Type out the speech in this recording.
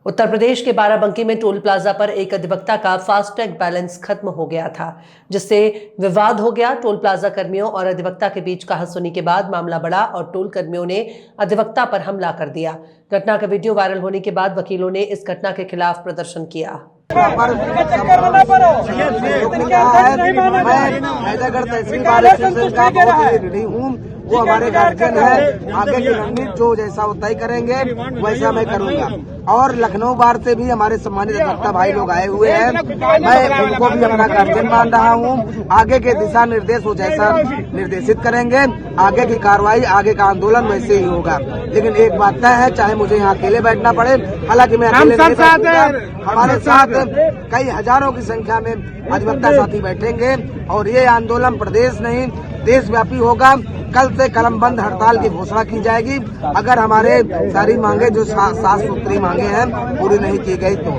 उत्तर प्रदेश के बाराबंकी में toll plaza पर एक अधिवक्ता का फास्टैग बैलेंस खत्म हो गया था, जिससे विवाद हो गया। टोल प्लाजा कर्मियों और अधिवक्ता के बीच कहासुनी के बाद मामला बढ़ा और टोल कर्मियों ने अधिवक्ता पर हमला कर दिया। घटना का वीडियो वायरल होने के बाद वकीलों ने इस घटना के खिलाफ प्रदर्शन किया। वो हमारे गार्जियन है, आगे की रणनीति जो जैसा वो तय करेंगे वैसा मैं करूंगा। और लखनऊ बार से भी हमारे सम्मानित अधिवक्ता भाई लोग आए हुए हैं, मैं उनको भी अपना गार्जियन मान रहा हूँ। आगे के दिशा निर्देश वो जैसा निर्देशित करेंगे, आगे की कार्रवाई, आगे का आंदोलन वैसे ही होगा। लेकिन एक बात तय है, चाहे मुझे यहाँ अकेले बैठना पड़े, हालांकि मैं अकेले नहीं बैठूंगा, हमारे साथ कई हजारों की संख्या में अधिवक्ता साथी बैठेंगे और ये आंदोलन प्रदेश नहीं देशव्यापी होगा। कल से कलमबंद हड़ताल की घोषणा की जाएगी अगर हमारे सारी मांगे जो 7 सूत्री मांगे हैं पूरी नहीं की गई तो।